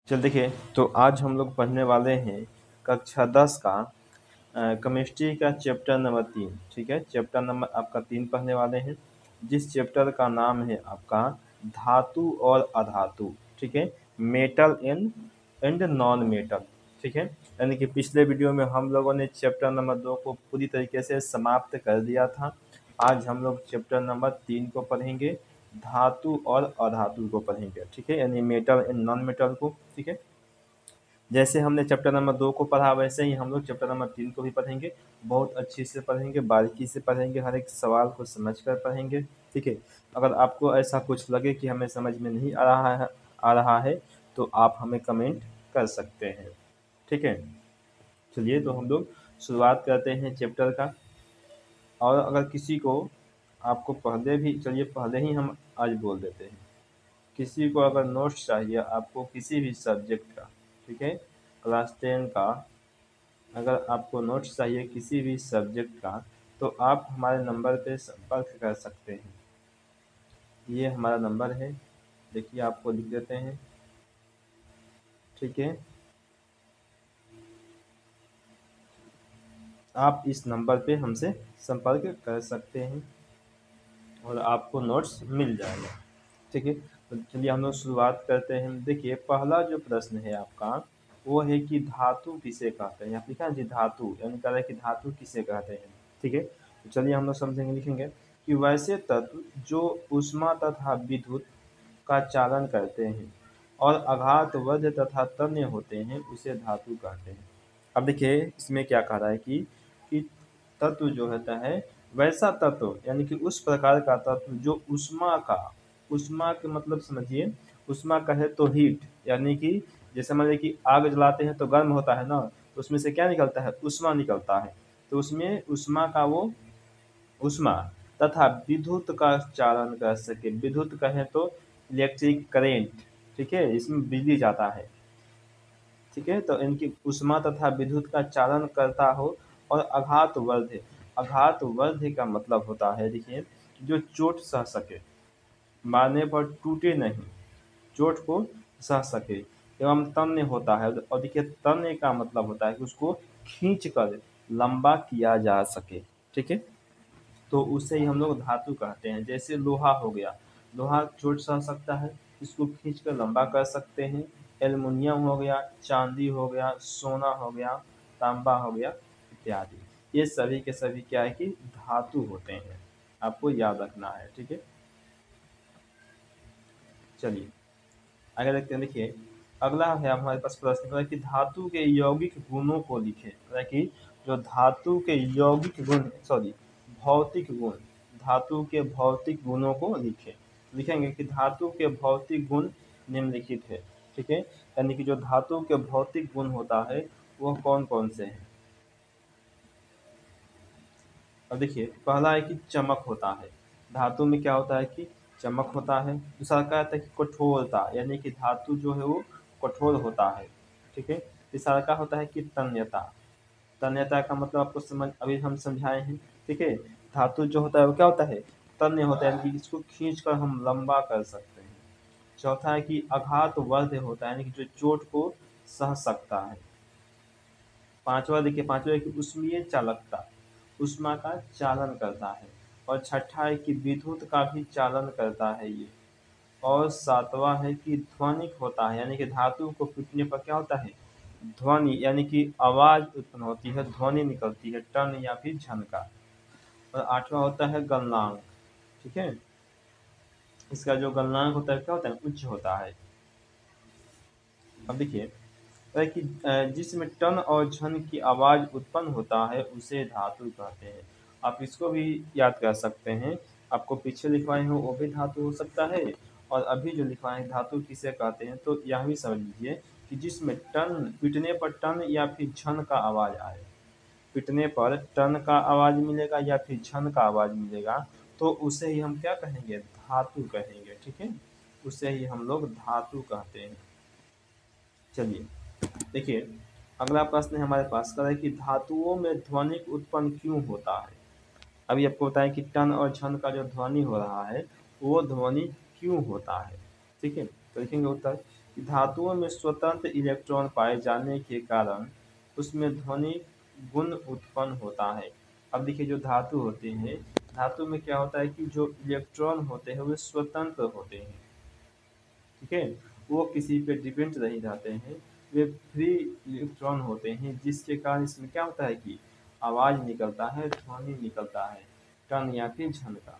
चल देखिए, तो आज हम लोग पढ़ने वाले हैं कक्षा 10 का केमिस्ट्री का चैप्टर नंबर 3। ठीक है, चैप्टर नंबर आपका 3 पढ़ने वाले हैं, जिस चैप्टर का नाम है आपका धातु और अधातु। ठीक है, मेटल एंड नॉन मेटल। ठीक है, यानी कि पिछले वीडियो में हम लोगों ने चैप्टर नंबर 2 को पूरी तरीके से समाप्त कर दिया था। आज हम लोग चैप्टर नंबर 3 को पढ़ेंगे, धातु और अधातु को पढ़ेंगे। ठीक है, यानी मेटल एंड नॉन मेटल को। ठीक है, जैसे हमने चैप्टर नंबर 2 को पढ़ा वैसे ही हम लोग चैप्टर नंबर 3 को भी पढ़ेंगे। बहुत अच्छे से पढ़ेंगे, बारीकी से पढ़ेंगे, हर एक सवाल को समझ कर पढ़ेंगे। ठीक है, अगर आपको ऐसा कुछ लगे कि हमें समझ में नहीं आ रहा है तो आप हमें कमेंट कर सकते हैं। ठीक है, चलिए तो हम लोग शुरुआत करते हैं चैप्टर का। और अगर किसी को आपको पहले ही हम आज बोल देते हैं, किसी को अगर नोट्स चाहिए आपको किसी भी सब्जेक्ट का, ठीक है, क्लास 10 का, अगर आपको नोट्स चाहिए किसी भी सब्जेक्ट का तो आप हमारे नंबर पे संपर्क कर सकते हैं। ये हमारा नंबर है, देखिए आपको लिख देते हैं। ठीक है, आप इस नंबर पे हमसे संपर्क कर सकते हैं और आपको नोट्स मिल जाएगा। ठीक है, तो चलिए हम लोग शुरुआत करते हैं। देखिए पहला जो प्रश्न है आपका वो है कि धातु किसे कहते हैं। यहाँ लिखा है जी धातु, यानी कह रहा है कि धातु किसे कहते हैं। ठीक है, तो चलिए हम लोग समझेंगे, लिखेंगे कि वैसे तत्व जो ऊष्मा तथा विद्युत का चालन करते हैं और आघात वध तथा तन्य होते हैं उसे धातु कहते हैं। अब देखिए इसमें क्या कह रहा है कि तत्व जो होता है वैसा तत्व, यानी कि उस प्रकार का तत्व जो ऊष्मा के मतलब समझिए, ऊष्मा का है तो हीट, यानी कि जैसे मान लीजिए कि आग जलाते हैं तो गर्म होता है ना, तो उसमें से क्या निकलता है, ऊष्मा निकलता है। तो उसमें ऊष्मा का वो ऊष्मा तथा विद्युत का चालन कर सके, विद्युत कहें तो इलेक्ट्रिक करेंट। ठीक है, इसमें बिजली जाता है। ठीक है, तो इनकी ऊष्मा तथा विद्युत का चालन करता हो और आघात वर्ध का मतलब होता है, देखिए, जो चोट सह सके, मारने पर टूटे नहीं, चोट को सह सके, एवं तन्य होता है। और देखिए तन्य का मतलब होता है कि उसको खींच कर लंबा किया जा सके। ठीक है, तो उसे ही हम लोग धातु कहते हैं। जैसे लोहा हो गया, लोहा चोट सह सकता है, इसको खींच कर लंबा कर सकते हैं। एल्युमिनियम हो गया, चांदी हो गया, सोना हो गया, तांबा हो गया इत्यादि, ये सभी के सभी क्या है कि धातु होते हैं, आपको याद रखना है। ठीक है, चलिए आगे देखते हैं। देखिए अगला है हमारे पास प्रश्न है कि धातु के यौगिक गुणों को लिखें। कि जो धातु के यौगिक गुण भौतिक गुण, धातु के भौतिक गुणों को लिखें। लिखेंगे कि धातु के भौतिक गुण निम्नलिखित है। ठीक है, यानी कि जो धातु के भौतिक गुण होता है वो कौन कौन से हैं। अब देखिए पहला है कि चमक होता है, धातु में क्या होता है कि चमक होता है। दूसरा क्या होता है कि कठोरता, यानी कि धातु जो है वो कठोर होता है। ठीक है, तीसरा क्या होता है कि तन्यता, तन्यता का मतलब आपको समझ अभी हम समझाए हैं। ठीक है, धातु जो होता है वो क्या होता है, तन्य होता है, यानी कि इसको खींच कर हम लंबा कर सकते हैं। चौथा है कि आघात वर्ध होता है, यानी कि जो चोट को सह सकता है। पांचवा देखिए, पांचवा है कि उष्मीय चालकता, ऊष्मा का चालन करता है। और छठा है कि विद्युत का भी चालन करता है ये। और सातवां है कि ध्वनिक होता है, यानी कि धातु को पीटने पर क्या होता है, ध्वनि, यानी कि आवाज उत्पन्न होती है, ध्वनि निकलती है, टन या फिर झनका। और आठवां होता है गलनांक। ठीक है, इसका जो गलनांक होता है क्या होता है, उच्च होता है। अब देखिए है कि जिसमें टन और झन की आवाज उत्पन्न होता है उसे धातु कहते हैं। आप इसको भी याद कर सकते हैं, आपको पीछे लिखवाए हो वो भी धातु हो सकता है, और अभी जो लिखवाए हैं धातु किसे कहते हैं, तो यह भी समझ लीजिए कि जिसमें टन, पीटने पर टन या फिर झन का आवाज आए, पीटने पर टन का आवाज मिलेगा या फिर झन का आवाज मिलेगा, तो उसे ही हम क्या कहेंगे, धातु कहेंगे। ठीक है, उसे ही हम लोग धातु कहते हैं। चलिए देखिए अगला प्रश्न है हमारे पास, कर है कि धातुओं में ध्वनिक उत्पन्न क्यों होता है। अभी आपको बताएं कि टन और झन का जो ध्वनि हो रहा है वो ध्वनि क्यों होता है। ठीक है, तो लिखेंगे उत्तर कि धातुओं में स्वतंत्र इलेक्ट्रॉन पाए जाने के कारण उसमें ध्वनिक गुण उत्पन्न होता है। अब देखिए जो धातु होते हैं, धातु में क्या होता है कि जो इलेक्ट्रॉन होते हैं वे स्वतंत्र होते हैं, ठीक है, वो किसी पे डिपेंड नहीं रहते हैं, वे फ्री इलेक्ट्रॉन होते हैं, जिसके कारण इसमें क्या होता है कि आवाज निकलता है, ध्वनि निकलता है, टन या फिर झनका।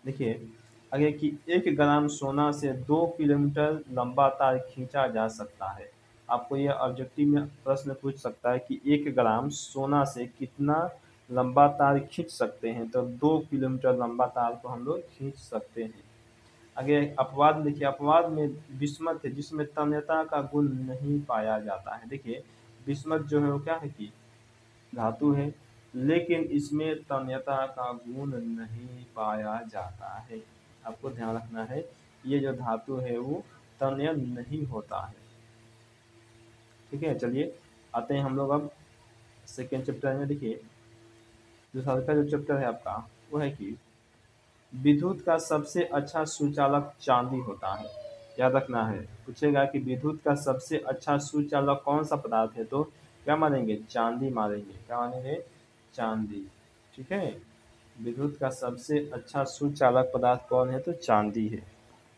देखिए आगे कि 1 ग्राम सोना से 2 किलोमीटर लंबा तार खींचा जा सकता है। आपको यह ऑब्जेक्टिव में प्रश्न पूछ सकता है कि 1 ग्राम सोना से कितना लंबा तार खींच सकते हैं, तो 2 किलोमीटर लंबा तार को हम लोग खींच सकते हैं। आगे अपवाद देखिए, अपवाद में विस्मत है जिसमें तन्यता का गुण नहीं पाया जाता है। देखिए विस्मत जो है वो क्या है कि धातु है, लेकिन इसमें तन्यता का गुण नहीं पाया जाता है। आपको ध्यान रखना है, ये जो धातु है वो तन्य नहीं होता है। ठीक है, चलिए आते हैं हम लोग अब सेकेंड चैप्टर में। देखिए जो साल का जो चैप्टर है आपका वो है कि विद्युत का सबसे अच्छा सुचालक चांदी होता है। याद रखना है, पूछेगा कि विद्युत का सबसे अच्छा सुचालक कौन सा पदार्थ है, तो क्या मानेंगे, चांदी मानेंगे। क्या मानेंगे, चांदी। ठीक है, विद्युत का सबसे अच्छा सुचालक पदार्थ कौन है, तो चांदी है।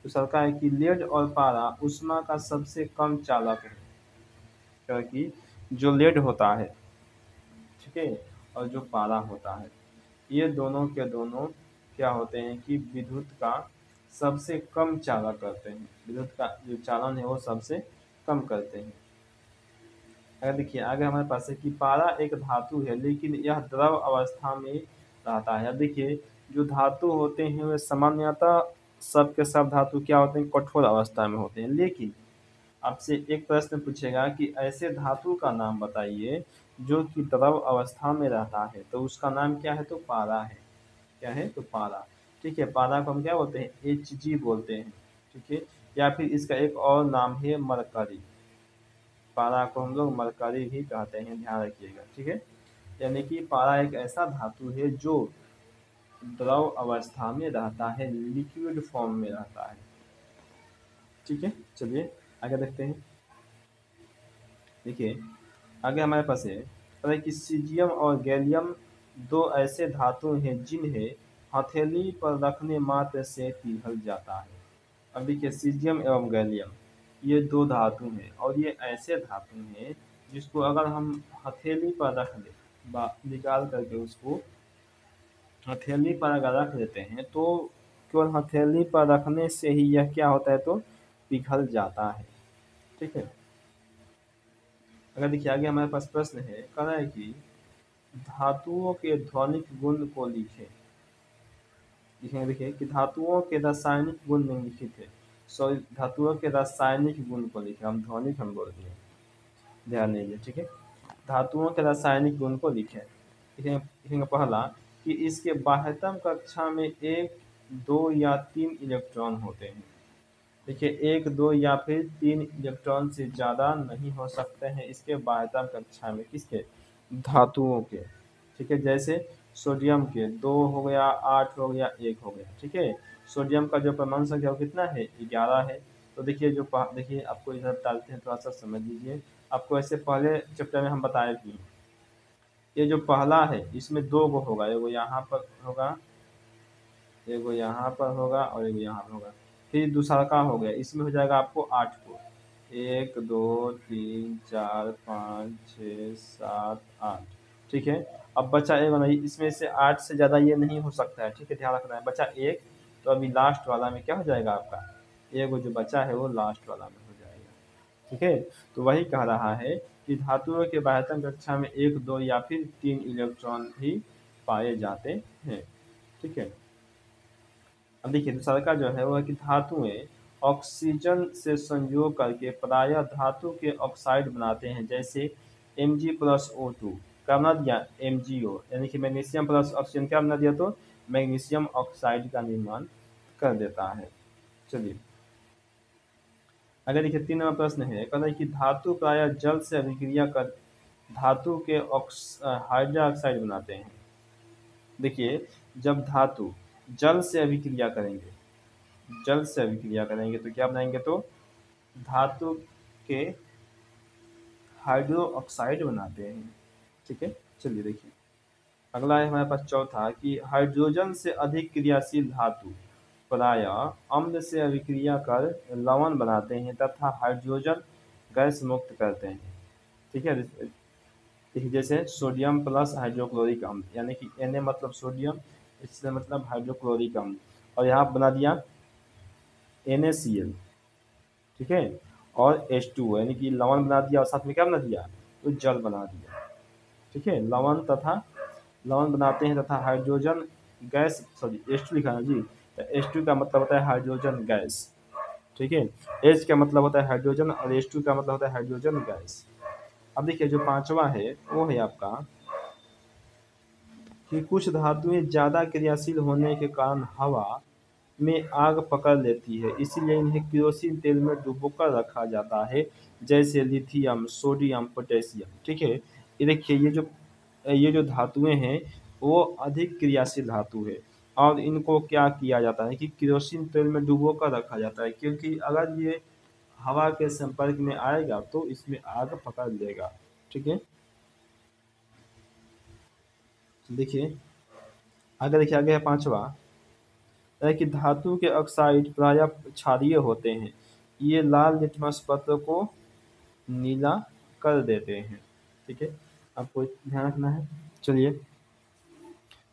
तो सरकार है कि लेड और पारा उष्मा का सबसे कम चालक है, क्योंकि जो लेड होता है, ठीक है, और जो पारा होता है, ये दोनों के दोनों क्या होते हैं कि विद्युत का सबसे कम चालक करते हैं, विद्युत का जो चालन है वो सबसे कम करते हैं। अगर देखिए आगे हमारे पास है कि पारा एक धातु है लेकिन यह द्रव अवस्था में रहता है। अब देखिए जो धातु होते हैं वे सामान्यतः सब के सब धातु क्या होते हैं, कठोर अवस्था में होते हैं, लेकिन आपसे एक प्रश्न पूछेगा कि ऐसे धातु का नाम बताइए जो कि द्रव अवस्था में रहता है, तो उसका नाम क्या है, तो पारा है। क्या है, तो पारा। ठीक है, पारा को हम क्या बोलते हैं, Hg बोलते हैं। ठीक है, या फिर इसका एक और नाम है मरकरी। पारा को हम लोग मरकरी भी कहते हैं, ध्यान रखिएगा। ठीक है, यानी कि पारा एक ऐसा धातु है जो द्रव अवस्था में रहता है, लिक्विड फॉर्म में रहता है। ठीक है, चलिए आगे देखते हैं। देखिए आगे हमारे पास है पता है कि सीजियम और गैलियम दो ऐसे धातु हैं जिन्हें हथेली पर रखने मात्र से पिघल जाता है। अब देखिए सीजियम एवं गैलियम ये दो धातु हैं और ये ऐसे धातु हैं जिसको अगर हम हथेली पर रख दें, निकाल करके उसको हथेली पर अगर रख देते हैं तो केवल हथेली पर रखने से ही यह क्या होता है, तो पिघल जाता है। ठीक है, अगर देखिए आगे हमारे पास प्रश्न है, कह रहा है कि धातुओं के ध्वनिक गुण को लिखें। लिखेंगे, देखिए कि धातुओं के रासायनिक गुण निम्नलिखित है। सॉरी, धातुओं के रासायनिक गुण को लिखें, हम ध्वनिक हम बोल दिए, ध्यान दीजिए। ठीक है, धातुओं के रासायनिक गुण को लिखें। लिखेंगे पहला कि इसके बाह्यतम कक्षा में 1, 2 या 3 इलेक्ट्रॉन होते हैं। देखिए 1, 2 या फिर 3 इलेक्ट्रॉन से ज़्यादा नहीं हो सकते हैं इसके बाह्यतम कक्षा में, किसके, धातुओं के। ठीक है, जैसे सोडियम के 2 हो गया, 8 हो गया, 1 हो गया। ठीक है, सोडियम का जो परमाणु संख्या वो कितना है, 11 है। तो देखिए देखिए आपको इधर डालते हैं, थोड़ा सा समझ लीजिए। आपको ऐसे पहले चैप्टर में हम बताए कि ये जो पहला है इसमें 2 गो होगा, एगो यहाँ पर होगा, एगो यहाँ पर होगा और एगो यहाँ पर होगा। फिर दूसरा का हो गया, इसमें हो जाएगा आपको 8 को, 1, 2, 3, 4, 5, 6, 7, 8। ठीक है, अब बचा एक नहीं, इसमें से 8 से ज़्यादा ये नहीं हो सकता है। ठीक है, ध्यान रखना है, बचा एक। तो अभी लास्ट वाला में क्या हो जाएगा आपका, एगो जो बचा है वो लास्ट वाला में हो जाएगा। ठीक है, तो वही कह रहा है कि धातुओं के बाह्यतम कक्षा में 1, 2 या फिर 3 इलेक्ट्रॉन भी पाए जाते हैं। ठीक है, अब देखिए दूसरा का जो है वो है कि धातुएं ऑक्सीजन से संयोग करके प्रायः धातु के ऑक्साइड बनाते हैं, जैसे Mg+O2 क्या बना दिया, MgO, यानी कि मैग्नीशियम प्लस ऑक्सीजन क्या बना दिया, तो मैग्नीशियम ऑक्साइड का निर्माण कर देता है। चलिए अगर देखिए 3 नंबर प्रश्न है, कहता है कि धातु प्रायः जल से अभिक्रिया कर धातु के हाइड्रोक्साइड बनाते हैं। देखिए जब धातु जल से अभिक्रिया करेंगे, जल से अभिक्रिया करेंगे तो क्या बनाएंगे, तो धातु के हाइड्रो ऑक्साइड बनाते हैं। ठीक है, चलिए देखिए अगला है हमारे पास चौथा कि हाइड्रोजन से अधिक क्रियाशील धातु प्रायः अम्ल से अभिक्रिया कर लवण बनाते हैं तथा हाइड्रोजन गैस मुक्त करते हैं। ठीक है, देखिए जैसे सोडियम प्लस हाइड्रोक्लोरिक अम्ल, यानी कि Na मतलब सोडियम, इससे मतलब हाइड्रोक्लोरिक अम्ल, और यहाँ बना दिया NaCl। ठीक है, और H2 यानी कि लवण बना दिया और साथ में क्या बना दिया, तो जल बना दिया। ठीक है, लवण बनाते हैं तथा हाइड्रोजन गैस, सॉरी H2 लिखा है जी, तो H2 का मतलब होता है हाइड्रोजन गैस। ठीक है, H का मतलब होता है हाइड्रोजन और H2 का मतलब होता है हाइड्रोजन गैस। अब देखिए जो पांचवा है वो है आपका कि कुछ धातुएं ज़्यादा क्रियाशील होने के कारण हवा में आग पकड़ लेती है, इसीलिए इन्हें केरोसिन तेल में डुबोकर रखा जाता है, जैसे लिथियम, सोडियम, पोटेशियम। ठीक है, ये देखिए ये जो धातुएं हैं वो अधिक क्रियाशील धातु है, और इनको क्या किया जाता है कि केरोसिन तेल में डुबोकर रखा जाता है, क्योंकि अगर ये हवा के संपर्क में आएगा तो इसमें आग पकड़ लेगा। ठीक है, देखिए आगे है पांचवा है कि धातु के ऑक्साइड प्रायः क्षारीय होते हैं, ये लाल लिटमस पत्र को नीला कर देते हैं। ठीक है, आपको ध्यान रखना है। चलिए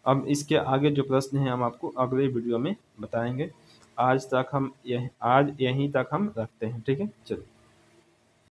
अब इसके आगे जो प्रश्न है हम आपको अगले वीडियो में बताएंगे। आज यहीं तक हम रखते हैं। ठीक है, चलिए।